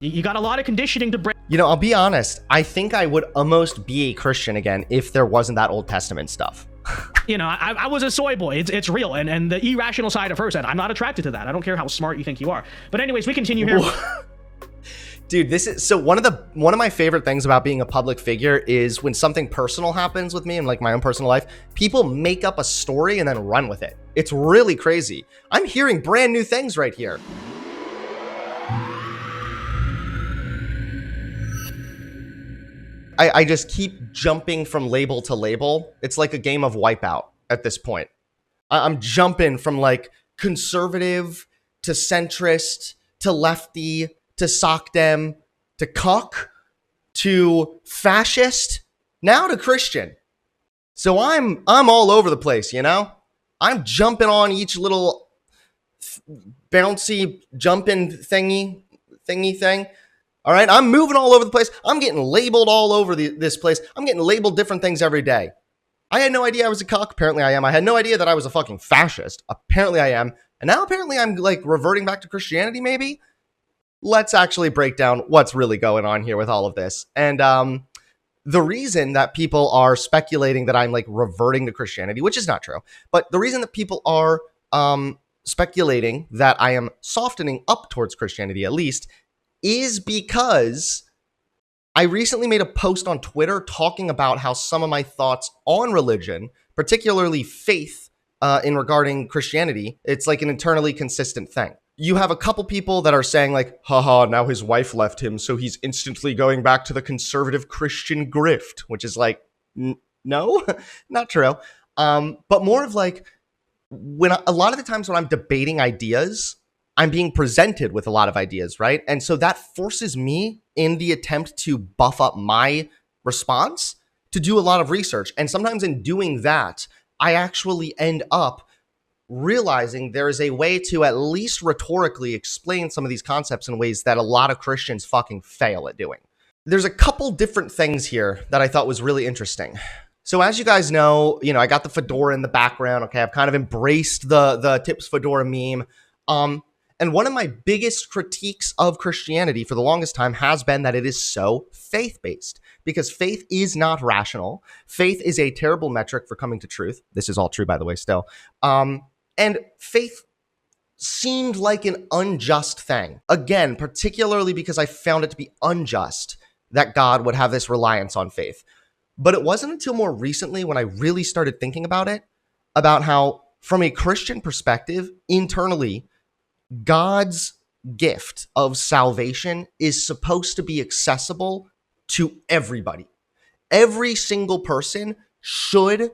You got a lot of conditioning to break. You know, I'll be honest. I think I would almost be a Christian again if there wasn't that Old Testament stuff. You know, I was a soy boy. It's real. And the irrational side of her said, I'm not attracted to that. I don't care how smart you think you are. But anyways, we continue here. Dude, this is so one of my favorite things about being a public figure is when something personal happens with me in like my own personal life, people make up a story and then run with it. It's really crazy. I'm hearing brand new things right here. I just keep jumping from label to label. It's like a game of Wipeout at this point. I'm jumping from like conservative to centrist to lefty to sockdem to cuck to fascist now to Christian. So I'm all over the place, you know? I'm jumping on each little bouncy jumping thingy thing. All right, I'm moving all over the place. I'm getting labeled all over this place. I'm getting labeled different things every day. I had no idea I was a cuck. Apparently I am. I had no idea that I was a fucking fascist. Apparently I am. And now apparently I'm like reverting back to Christianity maybe. Let's actually break down what's really going on here with all of this. And the reason that people are speculating that I'm like reverting to Christianity, which is not true, but the reason that people are speculating that I am softening up towards Christianity at least is because I recently made a post on Twitter talking about how some of my thoughts on religion, particularly faith in regarding Christianity, it's like an internally consistent thing. You have a couple people that are saying like, haha, now his wife left him, so he's instantly going back to the conservative Christian grift, which is like, no, not true. But more of like, a lot of the times when I'm debating ideas, I'm being presented with a lot of ideas, right? And so that forces me in the attempt to buff up my response to do a lot of research. And sometimes in doing that, I actually end up realizing there is a way to at least rhetorically explain some of these concepts in ways that a lot of Christians fucking fail at doing. There's a couple different things here that I thought was really interesting. So as you guys know, I got the fedora in the background. Okay, I've kind of embraced the Tips Fedora meme. And one of my biggest critiques of Christianity for the longest time has been that it is so faith-based, because faith is not rational. Faith is a terrible metric for coming to truth. This is all true, by the way, still. And faith seemed like an unjust thing. Again, particularly because I found it to be unjust that God would have this reliance on faith. But it wasn't until more recently when I really started thinking about it, about how, from a Christian perspective, internally, God's gift of salvation is supposed to be accessible to everybody. Every single person should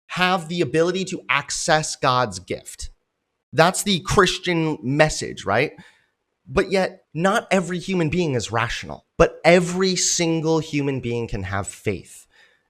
have the ability to access God's gift. That's the Christian message, right? But yet, not every human being is rational, but every single human being can have faith.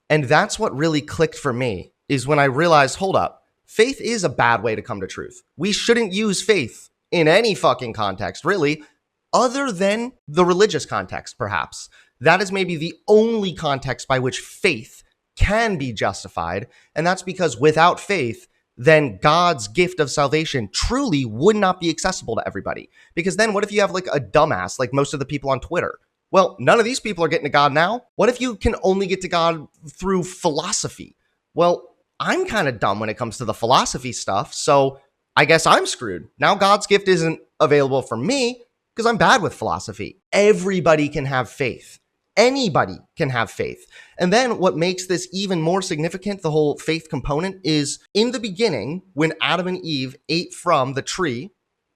And that's what really clicked for me, is when I realized, hold up, faith is a bad way to come to truth. We shouldn't use faith in any fucking context, really, other than the religious context, perhaps. That is maybe the only context by which faith can be justified, and that's because without faith, then God's gift of salvation truly would not be accessible to everybody. Because then what if you have like a dumbass, like most of the people on Twitter? Well, none of these people are getting to God now. What if you can only get to God through philosophy? Well, I'm kind of dumb when it comes to the philosophy stuff, so I guess I'm screwed. Now God's gift isn't available for me because I'm bad with philosophy. Everybody can have faith. Anybody can have faith. And then what makes this even more significant, the whole faith component, is in the beginning, when Adam and Eve ate from the tree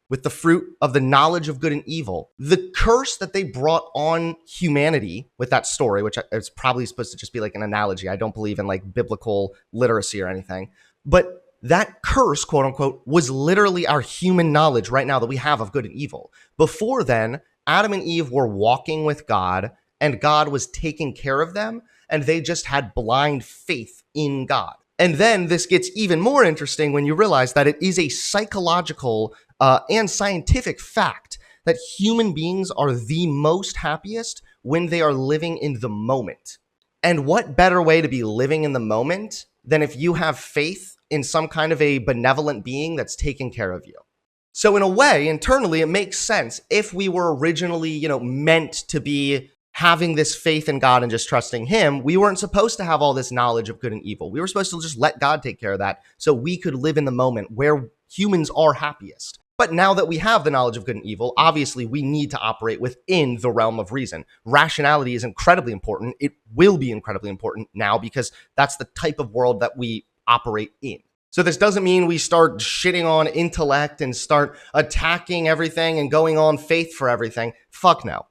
with the fruit of the knowledge of good and evil, the curse that they brought on humanity with that story, which is probably supposed to just be like an analogy. I don't believe in like biblical literacy or anything, but that curse, quote unquote, was literally our human knowledge right now that we have of good and evil. Before then, Adam and Eve were walking with God, and God was taking care of them, and they just had blind faith in God. And then this gets even more interesting when you realize that it is a psychological and scientific fact that human beings are the most happiest when they are living in the moment. And what better way to be living in the moment than if you have faith in some kind of a benevolent being that's taking care of you? So in a way, internally, it makes sense. If we were originally, meant to be having this faith in God and just trusting him, we weren't supposed to have all this knowledge of good and evil. We were supposed to just let God take care of that so we could live in the moment where humans are happiest. But now that we have the knowledge of good and evil, obviously we need to operate within the realm of reason. Rationality is incredibly important. It will be incredibly important now because that's the type of world that we operate in. So this doesn't mean we start shitting on intellect and start attacking everything and going on faith for everything. Fuck no.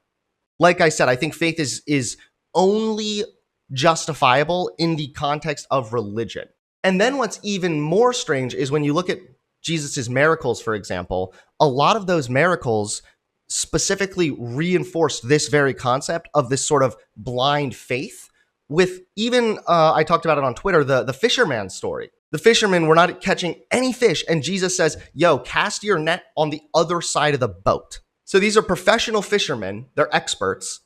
Like I said, I think faith is only justifiable in the context of religion. And then what's even more strange is when you look at Jesus's miracles, for example, a lot of those miracles specifically reinforced this very concept of this sort of blind faith with even, I talked about it on Twitter, the fisherman story. The fishermen were not catching any fish, and Jesus says, yo, cast your net on the other side of the boat. So these are professional fishermen, they're experts,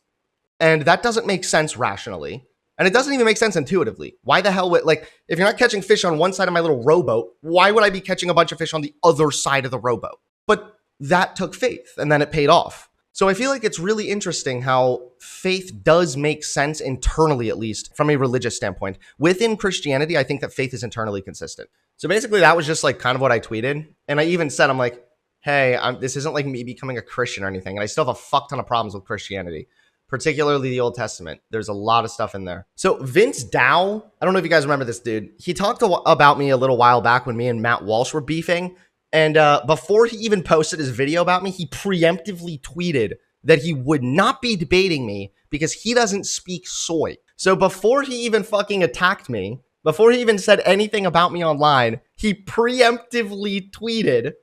and that doesn't make sense rationally, and it doesn't even make sense intuitively. Why the hell would, if you're not catching fish on one side of my little rowboat, why would I be catching a bunch of fish on the other side of the rowboat? But that took faith, and then it paid off. So I feel like it's really interesting how faith does make sense internally, at least from a religious standpoint. Within Christianity, I think that faith is internally consistent. So basically that was just kind of what I tweeted. And I even said, I'm like, hey, this isn't like me becoming a Christian or anything. And I still have a fuck ton of problems with Christianity, particularly the Old Testament. There's a lot of stuff in there. So Vince Dow, I don't know if you guys remember this dude. He talked about me a little while back when me and Matt Walsh were beefing. And before he even posted his video about me, he preemptively tweeted that he would not be debating me because he doesn't speak soy. So before he even fucking attacked me, before he even said anything about me online, he preemptively tweeted,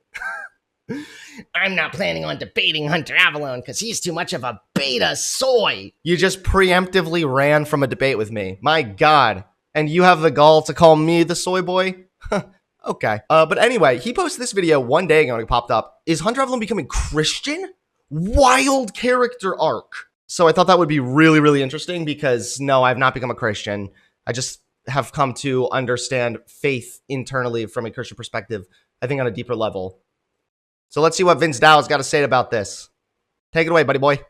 I'm not planning on debating Hunter Avalon because he's too much of a beta soy. You just preemptively ran from a debate with me. My God. And you have the gall to call me the soy boy? Okay. But anyway, he posted this video one day ago and it popped up. Is Hunter Avalon becoming Christian? Wild character arc. So I thought that would be really, really interesting because no, I've not become a Christian. I just have come to understand faith internally from a Christian perspective, I think on a deeper level. So let's see what Vince Dow's got to say about this. Take it away, buddy boy.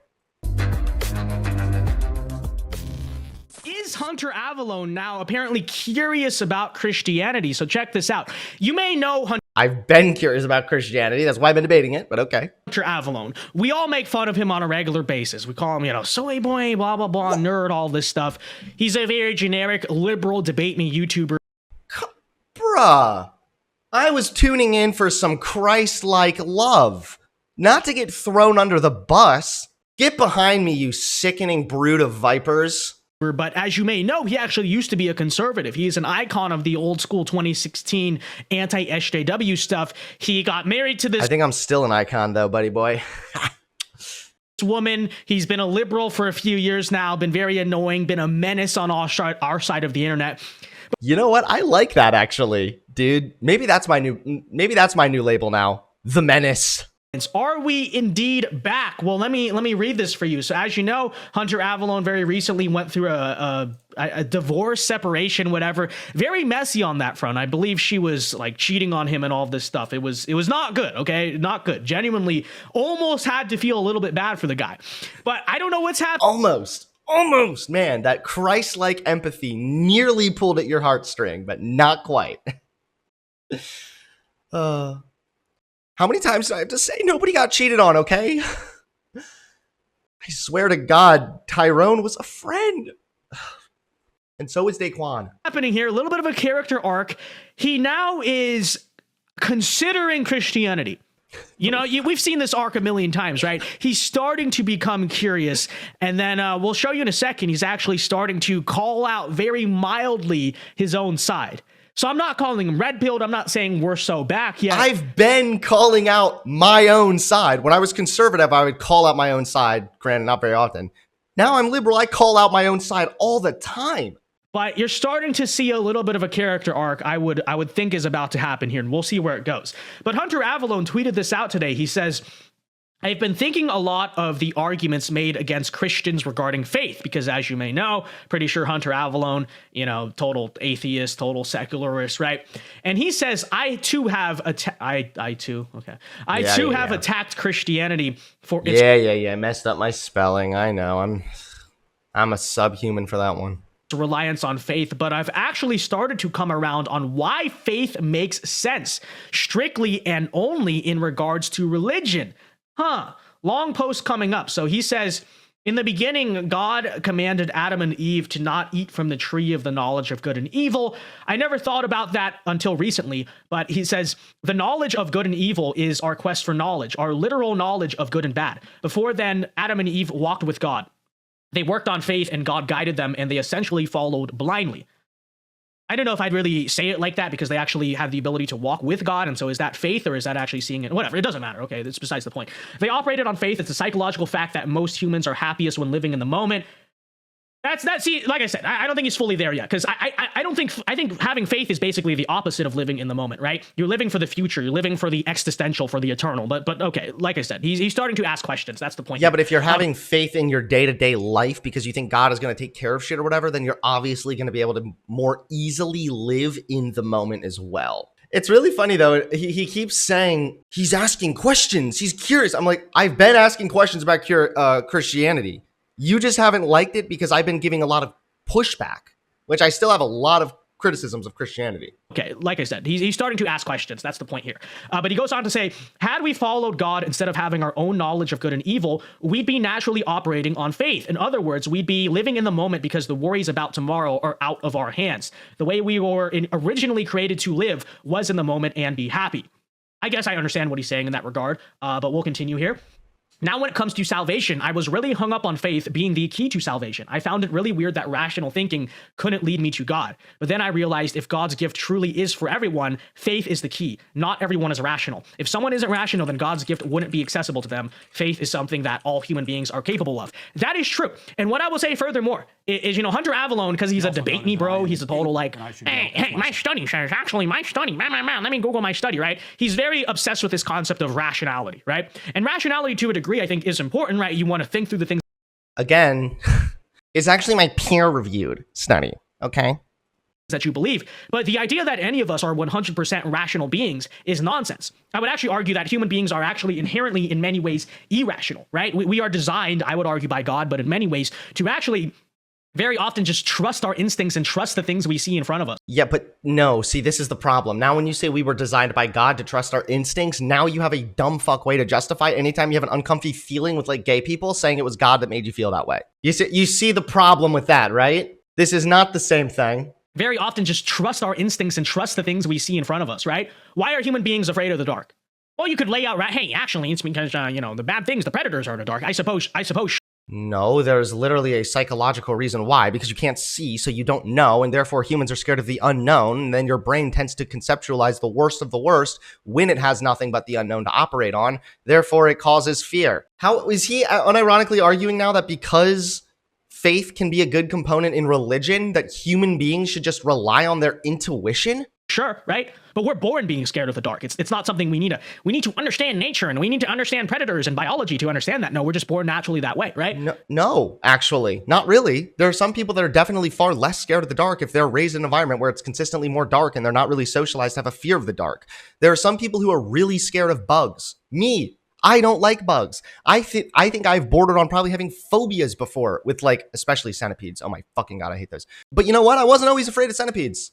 Is Hunter Avalon now apparently curious about Christianity? So check this out. You may know I've been curious about Christianity. That's why I've been debating it, but okay. Hunter Avalon. We all make fun of him on a regular basis. We call him, soy boy, blah, blah, blah, nerd, all this stuff. He's a very generic, liberal, debate me YouTuber. Bruh. I was tuning in for some Christ-like love, not to get thrown under the bus. Get behind me, you sickening brood of vipers. But as you may know, he actually used to be a conservative. He is an icon of the old school 2016 anti-SJW stuff. He got married to this... I think I'm still an icon though, buddy boy. woman. He's been a liberal for a few years now, been very annoying, been a menace on our side of the internet. You know what? I like that actually, dude. Maybe that's my new label now. The Menace. Are we indeed back? Well, let me read this for you. So as you know, Hunter Avalon very recently went through a divorce, separation, whatever. Very messy on that front. I believe she was cheating on him and all this stuff. It was not good, okay? Not good. Genuinely almost had to feel a little bit bad for the guy. But I don't know what's happening. Almost, man. That Christ-like empathy nearly pulled at your heartstring, but not quite. How many times do I have to say nobody got cheated on, okay? I swear to God, Tyrone was a friend. And so is Daquan. Happening here, a little bit of a character arc. He now is considering Christianity. We've seen this arc a million times, right? He's starting to become curious, and then we'll show you in a second, he's actually starting to call out very mildly his own side. So I'm not calling him red-pilled. I'm not saying we're so back yet. I've been calling out my own side. When I was conservative, I would call out my own side. Granted, not very often. Now I'm liberal. I call out my own side all the time. But you're starting to see a little bit of a character arc I would think is about to happen here, and we'll see where it goes. But Hunter Avalon tweeted this out today. He says, I've been thinking a lot of the arguments made against Christians regarding faith, because as you may know, pretty sure Hunter Avallone, total atheist, total secularist, right? And he says, I too have attacked Christianity for its messed up my spelling. I know. I'm a subhuman for that one. reliance on faith, but I've actually started to come around on why faith makes sense, strictly and only in regards to religion. Long post coming up. So he says, in the beginning, God commanded Adam and Eve to not eat from the tree of the knowledge of good and evil. I never thought about that until recently, but he says, the knowledge of good and evil is our quest for knowledge, our literal knowledge of good and bad. Before then, Adam and Eve walked with God. They worked on faith and God guided them, and they essentially followed blindly. I don't know if I'd really say it like that, because they actually have the ability to walk with God. And so is that faith, or is that actually seeing it? Whatever. It doesn't matter. Okay. That's besides the point. They operated on faith. It's a psychological fact that most humans are happiest when living in the moment. See, like I said, I don't think he's fully there yet, because I think having faith is basically the opposite of living in the moment, right? You're living for the future. You're living for the existential, for the eternal. But okay, like I said, he's starting to ask questions. That's the point. Yeah, but if you're having faith in your day-to-day life because you think God is going to take care of shit or whatever, then you're obviously going to be able to more easily live in the moment as well. It's really funny, though. He keeps saying he's asking questions. He's curious. I'm like, I've been asking questions about Christianity. You just haven't liked it because I've been giving a lot of pushback, which I still have a lot of criticisms of Christianity. Okay, like I said, he's starting to ask questions. That's the point here. But he goes on to say, had we followed God instead of having our own knowledge of good and evil, we'd be naturally operating on faith. In other words, we'd be living in the moment because the worries about tomorrow are out of our hands. The way we were originally created to live was in the moment and be happy. I guess I understand what he's saying in that regard, but we'll continue here. Now, when it comes to salvation, I was really hung up on faith being the key to salvation. I found it really weird that rational thinking couldn't lead me to God. But then I realized if God's gift truly is for everyone, faith is the key. Not everyone is rational. If someone isn't rational, then God's gift wouldn't be accessible to them. Faith is something that all human beings are capable of. That is true. And what I will say furthermore is, Hunter Avallone, because he's a debate me bro, he's a total like, hey, my study says, actually my study, man, let me Google my study, right? He's very obsessed with this concept of rationality, right? And rationality to a degree, I think, is important, right? You want to think through the things. Again, it's actually my peer-reviewed study, okay? That you believe. But the idea that any of us are 100% rational beings is nonsense. I would actually argue that human beings are actually inherently, in many ways, irrational, right? We are designed, I would argue, by God, but in many ways, to actually very often just trust our instincts and trust the things we see in front of us. Yeah, but no, see, this is the problem. Now, when you say we were designed by God to trust our instincts, now you have a dumb fuck way to justify anytime you have an uncomfy feeling with like gay people saying it was God that made you feel that way. You see the problem with that, right? This is not the same thing. Very often just trust our instincts and trust the things we see in front of us, right? Why are human beings afraid of the dark? Well, you could lay out, right? Hey, actually, it's because, the bad things, the predators are in the dark. I suppose. No, there's literally a psychological reason why, because you can't see, so you don't know, and therefore humans are scared of the unknown, and then your brain tends to conceptualize the worst of the worst when it has nothing but the unknown to operate on, therefore it causes fear. How is he unironically arguing now that because faith can be a good component in religion, that human beings should just rely on their intuition? Sure, right? But we're born being scared of the dark. It's not something we need to understand nature, and we need to understand predators and biology to understand that. No, we're just born naturally that way, right? No, actually, not really. There are some people that are definitely far less scared of the dark if they're raised in an environment where it's consistently more dark and they're not really socialized to have a fear of the dark. There are some people who are really scared of bugs. Me, I don't like bugs. I think I've bordered on probably having phobias before with like, especially centipedes. Oh my fucking God, I hate those. But you know what? I wasn't always afraid of centipedes.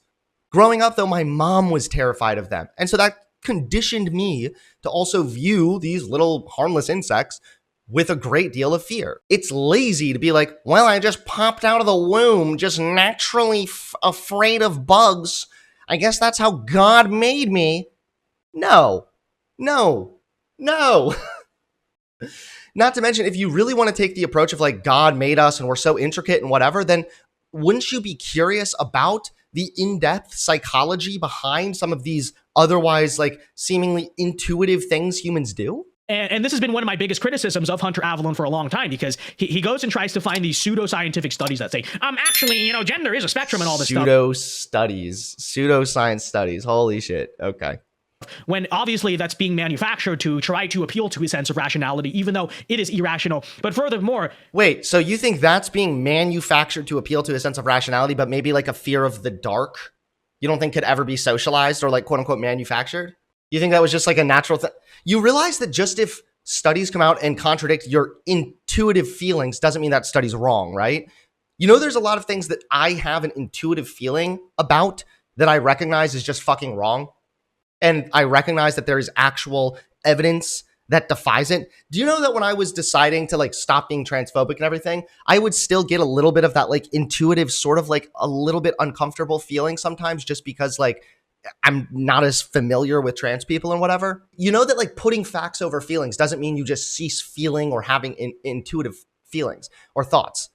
Growing up, though, my mom was terrified of them. And so that conditioned me to also view these little harmless insects with a great deal of fear. It's lazy to be like, well, I just popped out of the womb, just naturally afraid of bugs. I guess that's how God made me. No. Not to mention, if you really want to take the approach of like God made us and we're so intricate and whatever, then wouldn't you be curious about the in-depth psychology behind some of these otherwise like seemingly intuitive things humans do? And this has been one of my biggest criticisms of Hunter Avallone for a long time, because he goes and tries to find these pseudoscientific studies that say, actually, gender is a spectrum and all this stuff. Pseudoscience studies. Holy shit. Okay. when obviously that's being manufactured to try to appeal to his sense of rationality, even though it is irrational. But furthermore, wait, so you think that's being manufactured to appeal to a sense of rationality, but maybe like a fear of the dark, you don't think could ever be socialized or like quote unquote manufactured? You think that was just like a natural thing? You realize that just if studies come out and contradict your intuitive feelings doesn't mean that study's wrong, right? You know, there's a lot of things that I have an intuitive feeling about that I recognize is just fucking wrong. And I recognize that there is actual evidence that defies it. Do you know that when I was deciding to like stop being transphobic and everything, I would still get a little bit of that like intuitive sort of like a little bit uncomfortable feeling sometimes just because like I'm not as familiar with trans people and whatever. You know that like putting facts over feelings doesn't mean you just cease feeling or having intuitive feelings or thoughts.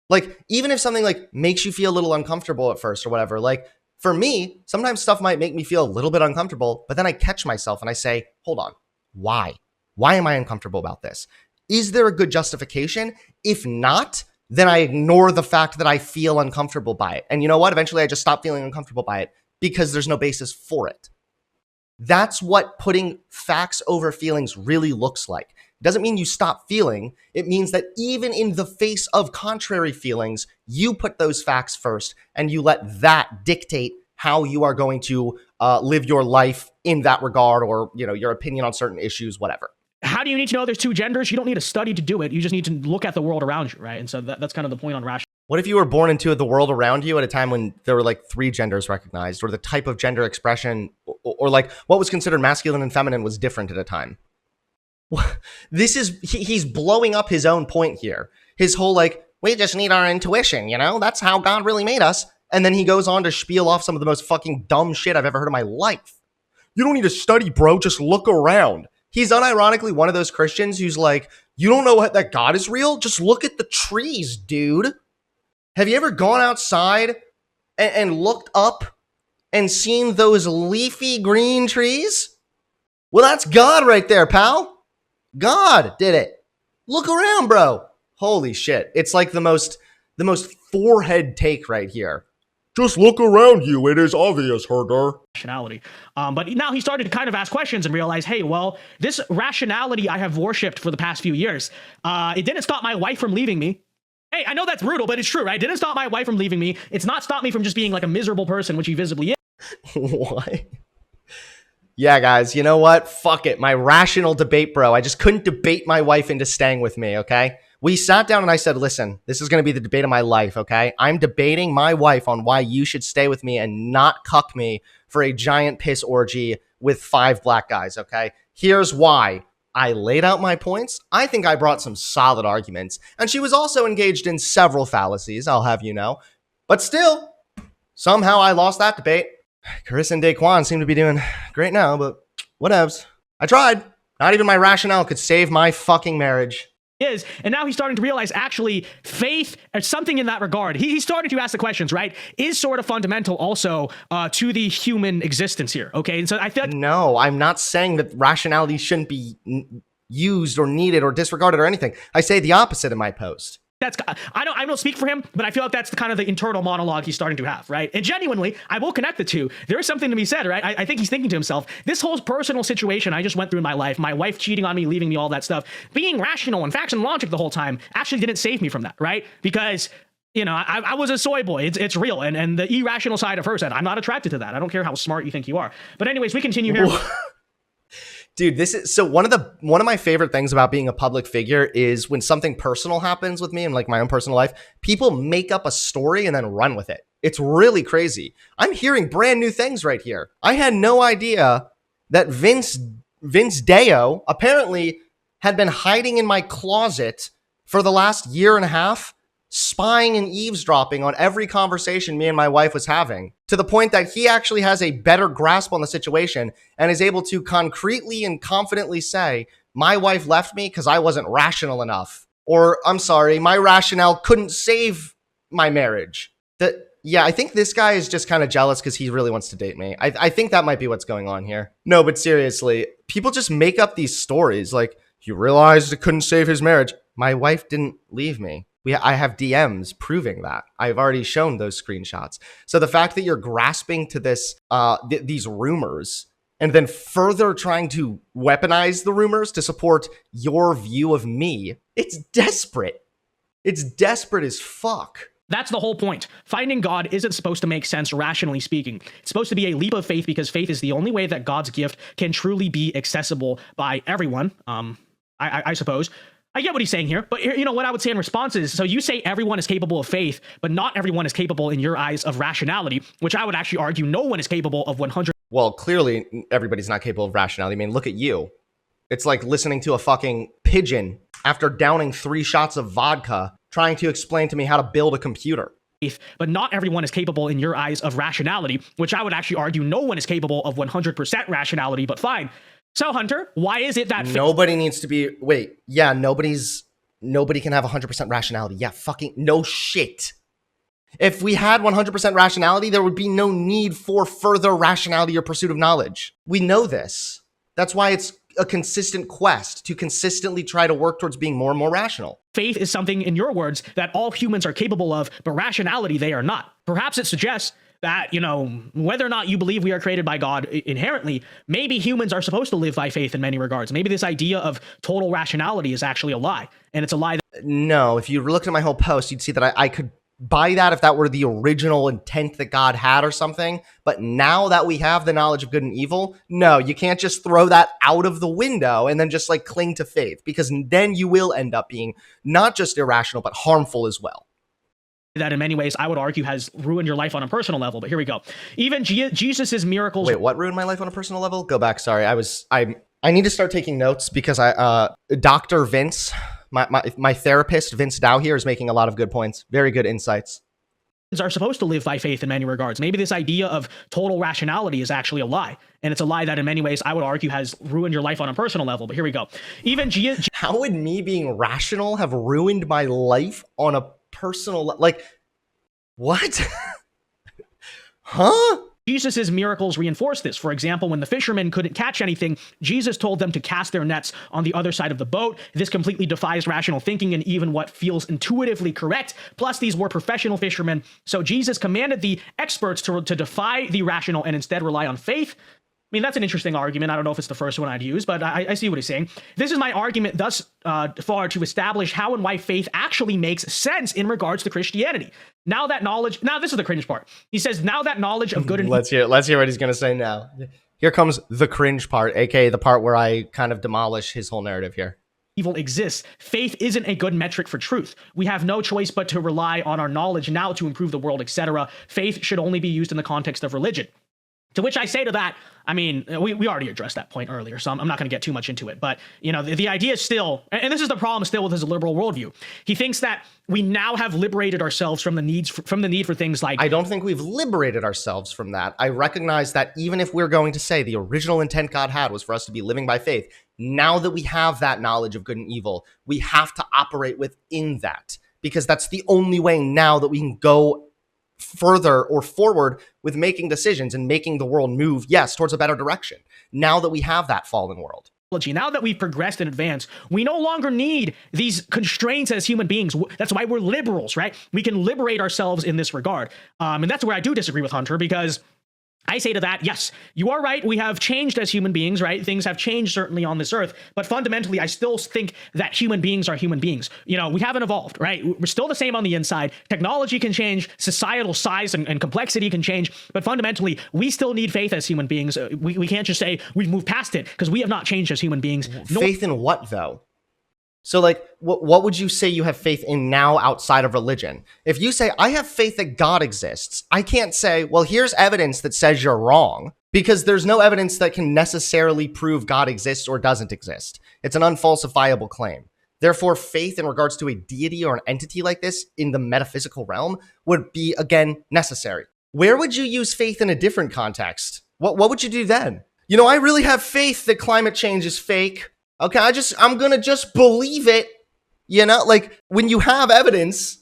Like even if something like makes you feel a little uncomfortable at first or whatever, like for me, sometimes stuff might make me feel a little bit uncomfortable, but then I catch myself and I say, hold on, why? Why am I uncomfortable about this? Is there a good justification? If not, then I ignore the fact that I feel uncomfortable by it. And you know what? Eventually I just stop feeling uncomfortable by it because there's no basis for it. That's what putting facts over feelings really looks like. It doesn't mean you stop feeling. It means that even in the face of contrary feelings, you put those facts first and you let that dictate how you are going to live your life in that regard, or, you know, your opinion on certain issues, whatever. How do you need to know there's two genders? You don't need a study to do it. You just need to look at the world around you, right? And so that's kind of the point on rational. What if you were born into the world around you at a time when there were like 3 genders recognized, or the type of gender expression or like what was considered masculine and feminine was different at a time? This is, he's blowing up his own point here. His whole like, we just need our intuition, you know? That's how God really made us. And then he goes on to spiel off some of the most fucking dumb shit I've ever heard in my life. You don't need to study, bro. Just look around. He's unironically one of those Christians who's like, you don't know that God is real? Just look at the trees, dude. Have you ever gone outside and looked up and seen those leafy green trees? Well, that's God right there, pal. God did it. Look around, bro. Holy shit. It's like the most forehead take right here. Just look around you. It is obvious, herder. Rationality. But now he started to kind of ask questions and realize, hey, well, this rationality I have worshipped for the past few years, it didn't stop my wife from leaving me. Hey, I know that's brutal, but it's true, right? It didn't stop my wife from leaving me. It's not stopped me from just being like a miserable person, which he visibly is. What? Yeah, guys, you know what? Fuck it. My rational debate, bro. I just couldn't debate my wife into staying with me, okay? We sat down and I said, listen, this is going to be the debate of my life, okay? I'm debating my wife on why you should stay with me and not cuck me for a giant piss orgy with 5 black guys, okay? Here's why. I laid out my points. I think I brought some solid arguments. And she was also engaged in several fallacies, I'll have you know. But still, somehow I lost that debate. Carissa and Daquan seem to be doing great now, but whatevs. I tried. Not even my rationale could save my fucking marriage. Is, and now he's starting to realize actually faith or something in that regard. He's starting to ask the questions, right? Is sort of fundamental also to the human existence here, okay? And so I feel like— No, I'm not saying that rationality shouldn't be used or needed or disregarded or anything. I say the opposite in my post. I don't speak for him, but I feel like that's the kind of the internal monologue he's starting to have, right? And genuinely, I will connect the two. There is something to be said, right? I think he's thinking to himself, this whole personal situation I just went through in my life, my wife cheating on me, leaving me, all that stuff, being rational and facts and logic the whole time actually didn't save me from that, right? Because, you know, I was a soy boy. It's real. And the irrational side of her said, I'm not attracted to that. I don't care how smart you think you are. But anyways, we continue here. Dude, this is so one of my favorite things about being a public figure is when something personal happens with me in like my own personal life, people make up a story and then run with it. It's really crazy. I'm hearing brand new things right here. I had no idea that Vince Deo apparently had been hiding in my closet for the last year and a half, spying and eavesdropping on every conversation me and my wife was having, to the point that he actually has a better grasp on the situation and is able to concretely and confidently say, my wife left me because I wasn't rational enough. Or, I'm sorry, my rationale couldn't save my marriage. Yeah, I think this guy is just kind of jealous because he really wants to date me. I think that might be what's going on here. No, but seriously, people just make up these stories like, he realized it couldn't save his marriage. My wife didn't leave me. I have DMs proving that. I've already shown those screenshots. So the fact that you're grasping to this, these rumors and then further trying to weaponize the rumors to support your view of me, it's desperate. It's desperate as fuck. That's the whole point. Finding God isn't supposed to make sense rationally speaking. It's supposed to be a leap of faith because faith is the only way that God's gift can truly be accessible by everyone. I suppose. I get what he's saying here, but you know what I would say in response is, so you say everyone is capable of faith, but not everyone is capable in your eyes of rationality, which I would actually argue no one is capable of 100. Well, clearly everybody's not capable of rationality. I mean, look at you. It's like listening to a fucking pigeon after downing 3 shots of vodka trying to explain to me how to build a computer. But not everyone is capable in your eyes of rationality, which I would actually argue no one is capable of 100% rationality, but fine. So Hunter, why is it that nobody needs to be, wait, yeah, nobody can have 100% rationality. Yeah, fucking no shit. If we had 100% rationality, there would be no need for further rationality or pursuit of knowledge. We know this. That's why it's a consistent quest to consistently try to work towards being more and more rational. Faith is something, in your words, that all humans are capable of, but rationality they are not. Perhaps it suggests that, you know, whether or not you believe we are created by God inherently, maybe humans are supposed to live by faith in many regards. Maybe this idea of total rationality is actually a lie, and it's a lie that— No, if you looked at my whole post, you'd see that I could buy that if that were the original intent that God had or something. But now that we have the knowledge of good and evil, no, you can't just throw that out of the window and then just like cling to faith, because then you will end up being not just irrational, but harmful as well. That in many ways, I would argue, has ruined your life on a personal level. But here we go. Even Jesus's miracles— Wait, what ruined my life on a personal level? Go back. Sorry. I need to start taking notes because Dr. Vince, my therapist, Vince Dow here, is making a lot of good points. Very good insights. Are supposed to live by faith in many regards. Maybe this idea of total rationality is actually a lie. And it's a lie that in many ways, I would argue, has ruined your life on a personal level. But here we go. Even How would me being rational have ruined my life on a personal like, what? Huh? Jesus's miracles reinforce this. For example, when the fishermen couldn't catch anything, Jesus told them to cast their nets on the other side of the boat. This completely defies rational thinking and even what feels intuitively correct. Plus, these were professional fishermen. So Jesus commanded the experts to defy the rational and instead rely on faith. I mean, that's an interesting argument. I don't know if it's the first one I'd use, but I see what he's saying. This is my argument thus far to establish how and why faith actually makes sense in regards to Christianity. Now this is the cringe part. He says, now that knowledge of good and— Let's hear what he's going to say now. Here comes the cringe part, aka the part where I kind of demolish his whole narrative here. Evil exists. Faith isn't a good metric for truth. We have no choice but to rely on our knowledge now to improve the world, etc. Faith should only be used in the context of religion. To which I say to that, I mean, we already addressed that point earlier, so I'm not going to get too much into it. But, you know, the idea is still, and this is the problem still with his liberal worldview. He thinks that we now have liberated ourselves from the need for things like— I don't think we've liberated ourselves from that. I recognize that even if we're going to say the original intent God had was for us to be living by faith, now that we have that knowledge of good and evil, we have to operate within that, because that's the only way now that we can go further or forward with making decisions and making the world move, yes, towards a better direction. Now that we have that fallen world. Now that we've progressed and advanced, we no longer need these constraints as human beings. That's why we're liberals, right? We can liberate ourselves in this regard. And that's where I do disagree with Hunter, because I say to that, yes, you are right. We have changed as human beings, right? Things have changed certainly on this earth, but fundamentally, I still think that human beings are human beings. You know, we haven't evolved, right? We're still the same on the inside. Technology can change, societal size and complexity can change, but fundamentally, we still need faith as human beings. We can't just say we've moved past it because we have not changed as human beings. Faith in what, though? So, like, what would you say you have faith in now outside of religion? If you say, I have faith that God exists, I can't say, well, here's evidence that says you're wrong, because there's no evidence that can necessarily prove God exists or doesn't exist. It's an unfalsifiable claim. Therefore, faith in regards to a deity or an entity like this in the metaphysical realm would be, again, necessary. Where would you use faith in a different context? What would you do then? You know, I really have faith that climate change is fake. Okay, I'm gonna just believe it, you know? Like, when you have evidence,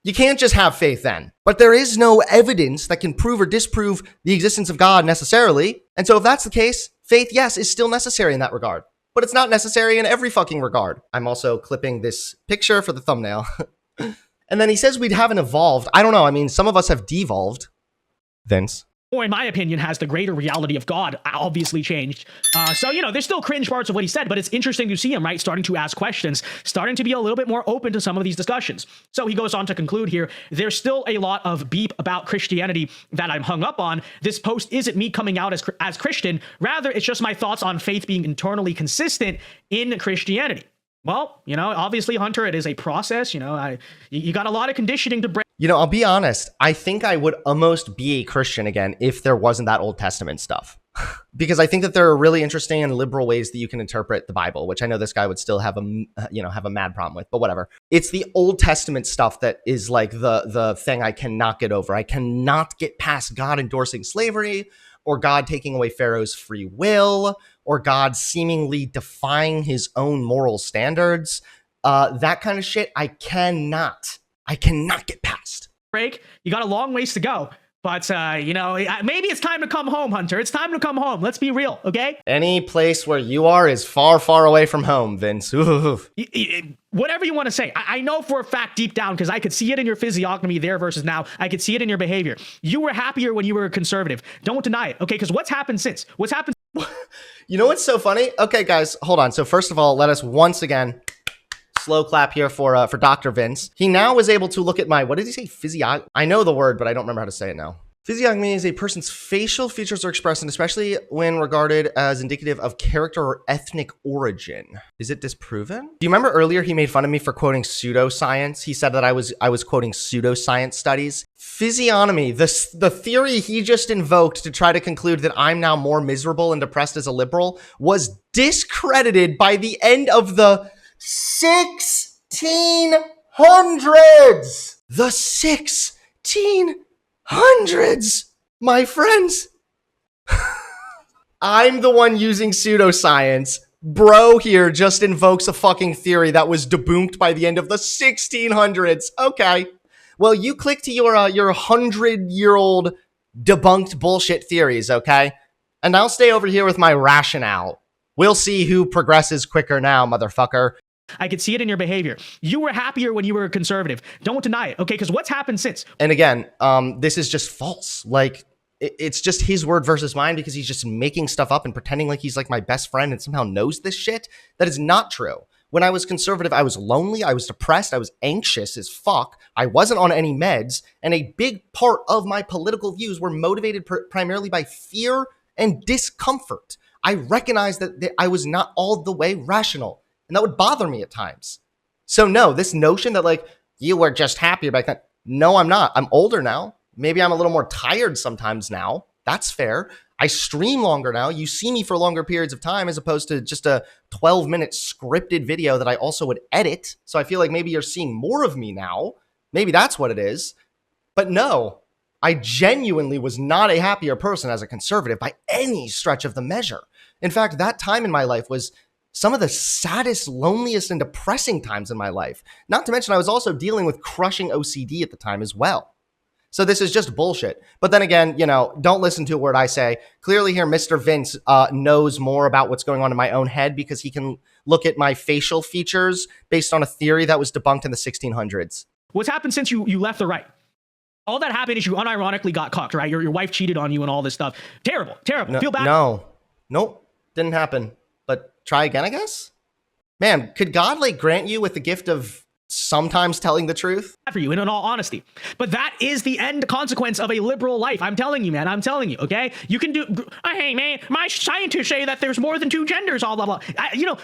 you can't just have faith then. But there is no evidence that can prove or disprove the existence of God necessarily. And so if that's the case, faith, yes, is still necessary in that regard. But it's not necessary in every fucking regard. I'm also clipping this picture for the thumbnail. And then he says we haven't evolved. I don't know, I mean, some of us have devolved. Vince. or in my opinion, has the greater reality of God obviously changed. So, there's still cringe parts of what he said, but it's interesting to see him, right, starting to ask questions, starting to be a little bit more open to some of these discussions. So he goes on to conclude here, there's still a lot of beep about Christianity that I'm hung up on. This post isn't me coming out as Christian. Rather, it's just my thoughts on faith being internally consistent in Christianity. Well, obviously, Hunter, it is a process. You got a lot of conditioning to break. I'll be honest. I think I would almost be a Christian again if there wasn't that Old Testament stuff. Because I think that there are really interesting and liberal ways that you can interpret the Bible, which I know this guy would still have a mad problem with, but whatever. It's the Old Testament stuff that is like the thing I cannot get over. I cannot get past God endorsing slavery, or God taking away Pharaoh's free will, or God seemingly defying his own moral standards. That kind of shit, I cannot get past. Break. You got a long ways to go. But, maybe it's time to come home, Hunter. It's time to come home. Let's be real, okay? Any place where you are is far, far away from home, Vince. Whatever you want to say. I know for a fact deep down, because I could see it in your physiognomy there versus now. I could see it in your behavior. You were happier when you were a conservative. Don't deny it, okay? Because what's happened since? What's happened? You know what's so funny? Okay, guys, hold on. So first of all, let us once again... slow clap here for Dr. Vince. He now is able to look at my, what did he say? Physiognomy. I know the word, but I don't remember how to say it now. Physiognomy is a person's facial features are expressed, and especially when regarded as indicative of character or ethnic origin. Is it disproven? Do you remember earlier he made fun of me for quoting pseudoscience? He said that I was quoting pseudoscience studies. Physiognomy, the theory he just invoked to try to conclude that I'm now more miserable and depressed as a liberal, was discredited by the end of the 1600s. The 1600s, my friends. I'm the one using pseudoscience. Bro here just invokes a fucking theory that was debunked by the end of the 1600s. Okay. Well, you click to your 100-year-old debunked bullshit theories, okay? And I'll stay over here with my rationale. We'll see who progresses quicker now, motherfucker. I could see it in your behavior. You were happier when you were a conservative. Don't deny it, okay? Because what's happened since? And again, this is just false. Like, it's just his word versus mine because he's just making stuff up and pretending like he's like my best friend and somehow knows this shit. That is not true. When I was conservative, I was lonely, I was depressed, I was anxious as fuck. I wasn't on any meds, and a big part of my political views were motivated primarily by fear and discomfort. I recognized that I was not all the way rational. And that would bother me at times. So no, this notion that like, you were just happier back then. No, I'm not. I'm older now. Maybe I'm a little more tired sometimes now. That's fair. I stream longer now. You see me for longer periods of time as opposed to just a 12-minute scripted video that I also would edit. So I feel like maybe you're seeing more of me now. Maybe that's what it is. But no, I genuinely was not a happier person as a conservative by any stretch of the measure. In fact, that time in my life was some of the saddest, loneliest, and depressing times in my life. Not to mention, I was also dealing with crushing OCD at the time as well. So this is just bullshit. But then again, don't listen to a word I say. Clearly here, Mr. Vince knows more about what's going on in my own head because he can look at my facial features based on a theory that was debunked in the 1600s. What's happened since you left the right? All that happened is you unironically got cocked, right? Your wife cheated on you and all this stuff. Terrible. No, feel bad? Nope, didn't happen. But try again, I guess? Man, could God grant you with the gift of sometimes telling the truth? For you, in all honesty. But that is the end consequence of a liberal life. I'm telling you, man. I'm telling you, okay? You can do, hey, man, my scientists say that there's more than two genders, all blah, blah.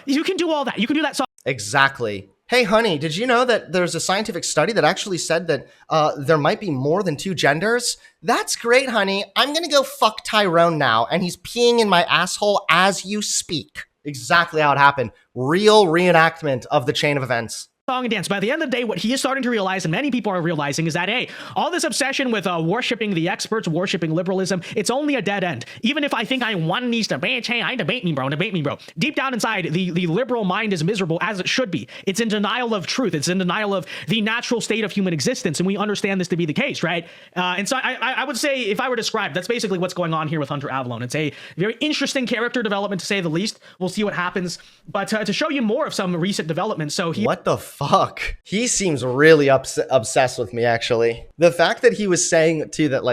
You can do all that. You can do that. Exactly. Hey, honey, did you know that there's a scientific study that actually said that there might be more than two genders? That's great, honey. I'm going to go fuck Tyrone now, and he's peeing in my asshole as you speak. Exactly how it happened. Real reenactment of the chain of events. Song and dance. By the end of the day, what he is starting to realize, and many people are realizing, is that, hey, all this obsession with worshiping the experts, worshiping liberalism, it's only a dead end. Even if I think I won these debates, hey, debate me, bro. Deep down inside, the liberal mind is miserable, as it should be. It's in denial of truth. It's in denial of the natural state of human existence, and we understand this to be the case, right? And so I would say, if I were to describe, that's basically what's going on here with Hunter Avalon. It's a very interesting character development, to say the least. We'll see what happens. But to show you more of some recent developments, so he... What the fuck? He seems really obsessed with me, actually. The fact that he was saying, too, that,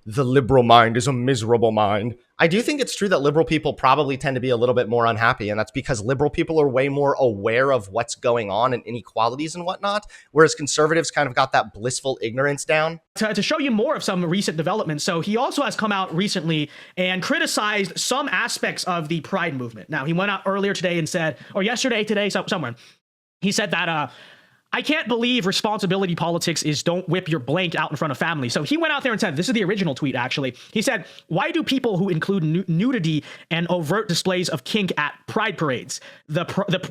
the liberal mind is a miserable mind. I do think it's true that liberal people probably tend to be a little bit more unhappy, and that's because liberal people are way more aware of what's going on and inequalities and whatnot, whereas conservatives kind of got that blissful ignorance down. To show you more of some recent developments, so he also has come out recently and criticized some aspects of the Pride movement. Now, he went out earlier today and said, or yesterday, today, somewhere, he said that, I can't believe responsibility politics is don't whip your blank out in front of family. So he went out there and said, this is the original tweet, actually. He said, why do people who include nudity and overt displays of kink at pride parades? The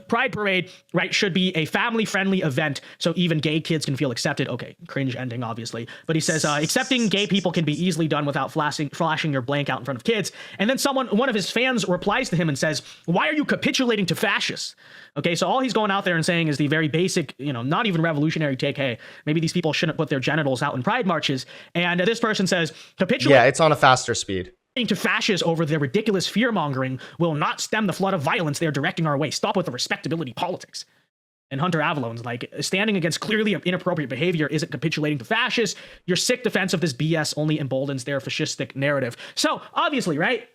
pride parade, right, should be a family-friendly event so even gay kids can feel accepted. Okay, cringe ending, obviously. But he says, accepting gay people can be easily done without flashing your blank out in front of kids. And then one of his fans replies to him and says, why are you capitulating to fascists? Okay, so all he's going out there and saying is the very basic, not even revolutionary take, hey, maybe these people shouldn't put their genitals out in pride marches. And this person says, yeah, it's on a faster speed. To fascists over their ridiculous fear-mongering will not stem the flood of violence they're directing our way. Stop with the respectability politics. And Hunter Avalon's like, standing against clearly inappropriate behavior isn't capitulating to fascists. Your sick defense of this BS only emboldens their fascistic narrative. So, obviously, right?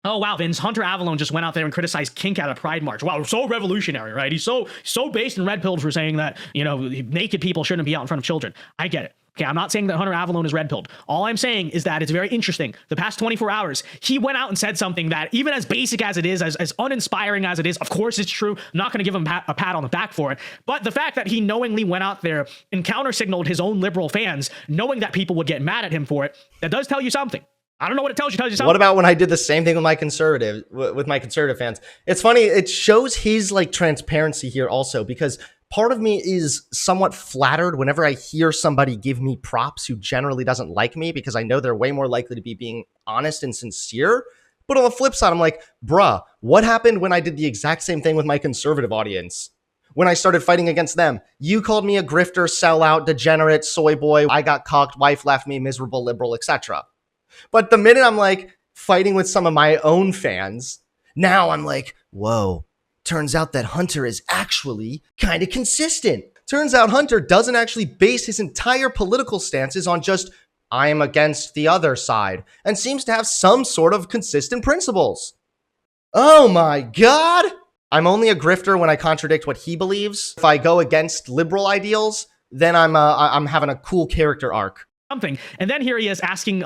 Oh, wow, Vince, Hunter Avalon just went out there and criticized kink at a pride march. Wow, so revolutionary, right? He's so based and red-pilled for saying that, naked people shouldn't be out in front of children. I get it. Okay, I'm not saying that Hunter Avalon is red-pilled. All I'm saying is that it's very interesting. The past 24 hours, he went out and said something that, even as basic as it is, as uninspiring as it is, of course it's true. I'm not going to give him a pat on the back for it. But the fact that he knowingly went out there and counter-signaled his own liberal fans, knowing that people would get mad at him for it, that does tell you something. I don't know what it tells you. Something. What about when I did the same thing with my conservative fans? It's funny. It shows his transparency here also, because part of me is somewhat flattered whenever I hear somebody give me props who generally doesn't like me, because I know they're way more likely to be being honest and sincere. But on the flip side, I'm like, bruh, what happened when I did the exact same thing with my conservative audience? When I started fighting against them, you called me a grifter, sellout, degenerate, soy boy. I got cocked, wife left me, miserable liberal, etc. But the minute I'm fighting with some of my own fans, now I'm like, whoa, turns out that Hunter is actually kind of consistent. Turns out Hunter doesn't actually base his entire political stances on just, I am against the other side, and seems to have some sort of consistent principles. Oh my God. I'm only a grifter when I contradict what he believes. If I go against liberal ideals, then I'm having a cool character arc. Something. And then here he is asking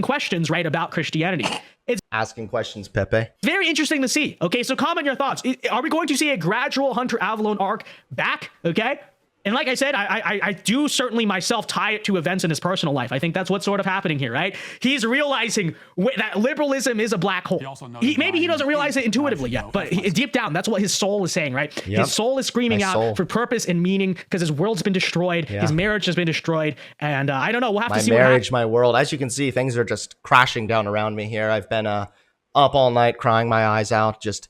questions, right, about Christianity. It's asking questions, Pepe. Very interesting to see. Okay, so comment your thoughts. Are we going to see a gradual Hunter Avalon arc back? Okay. And like I said, I do certainly myself tie it to events in his personal life. I think that's what's sort of happening here, right? He's realizing that liberalism is a black hole. Maybe he doesn't realize it intuitively yet, but deep down, that's what his soul is saying, right? Yep. His soul is screaming out for purpose and meaning because his world's been destroyed. Yeah. His marriage has been destroyed. And I don't know. We'll have to see my marriage, my world. As you can see, things are just crashing down around me here. I've been up all night crying my eyes out, just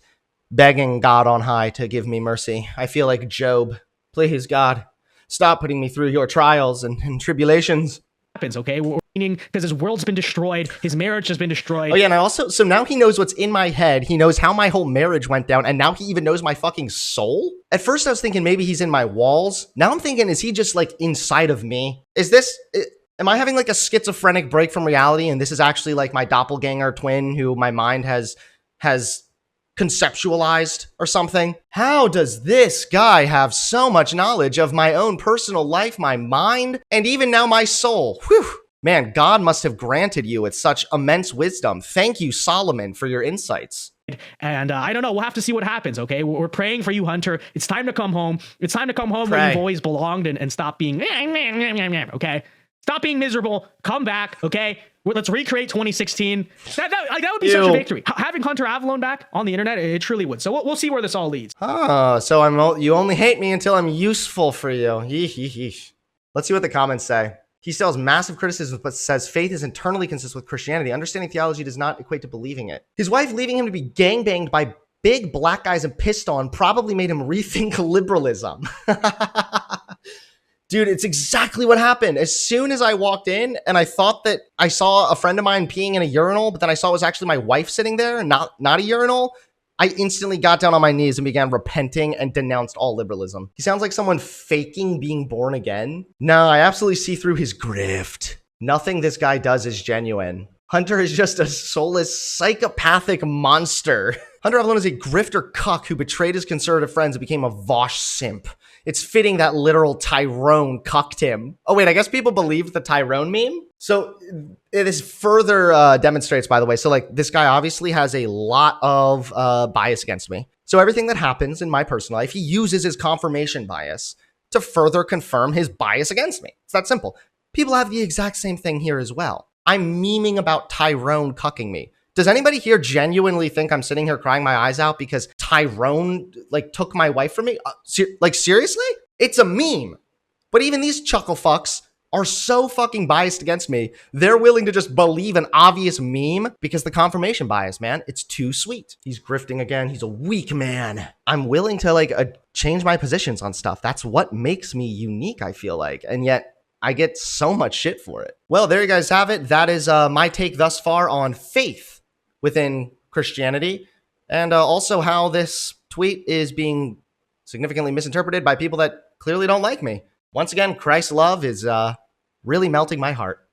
begging God on high to give me mercy. I feel like Job. Please, God, stop putting me through your trials and tribulations. Happens, okay? Meaning because his world's been destroyed, his marriage has been destroyed. Oh yeah, and so now he knows what's in my head. He knows how my whole marriage went down, and now he even knows my fucking soul? At first I was thinking maybe he's in my walls. Now I'm thinking, is he just inside of me? Am I having a schizophrenic break from reality, and this is actually my doppelganger twin who my mind has conceptualized or something? How does this guy have so much knowledge of my own personal life, my mind, and even now my soul? Whew. Man, God must have granted you with such immense wisdom. Thank you, Solomon, for your insights. And I don't know. We'll have to see what happens, okay? We're praying for you, Hunter. It's time to come home. It's time to come home where you've always belonged and stop being, okay? Stop being miserable. Come back, okay? Let's recreate 2016. That would be such a victory. Having Hunter Avalon back on the internet, it truly would. So we'll see where this all leads. Oh, so you only hate me until I'm useful for you. Yeesh. Let's see what the comments say. He still has massive criticism, but says faith is internally consistent with Christianity. Understanding theology does not equate to believing it. His wife leaving him to be gangbanged by big black guys and pissed on probably made him rethink liberalism. Dude, it's exactly what happened. As soon as I walked in and I thought that I saw a friend of mine peeing in a urinal, but then I saw it was actually my wife sitting there, not a urinal, I instantly got down on my knees and began repenting and denounced all liberalism. He sounds like someone faking being born again. No, I absolutely see through his grift. Nothing this guy does is genuine. Hunter is just a soulless, psychopathic monster. Hunter Avalon is a grifter cuck who betrayed his conservative friends and became a Vosh simp. It's fitting that literal Tyrone cucked him. Oh wait, I guess people believe the Tyrone meme? So it is further demonstrates, by the way. So like this guy obviously has a lot of bias against me. So everything that happens in my personal life, he uses his confirmation bias to further confirm his bias against me. It's that simple. People have the exact same thing here as well. I'm memeing about Tyrone cucking me. Does anybody here genuinely think I'm sitting here crying my eyes out because Tyrone like took my wife from me? Like seriously? It's a meme. But even these chuckle fucks are so fucking biased against me. They're willing to just believe an obvious meme because the confirmation bias, man, it's too sweet. He's grifting again. He's a weak man. I'm willing to like change my positions on stuff. That's what makes me unique, I feel like. And yet I get so much shit for it. Well, there you guys have it. That is my take thus far on faith within Christianity, and also how this tweet is being significantly misinterpreted by people that clearly don't like me. Once again, Christ's love is really melting my heart.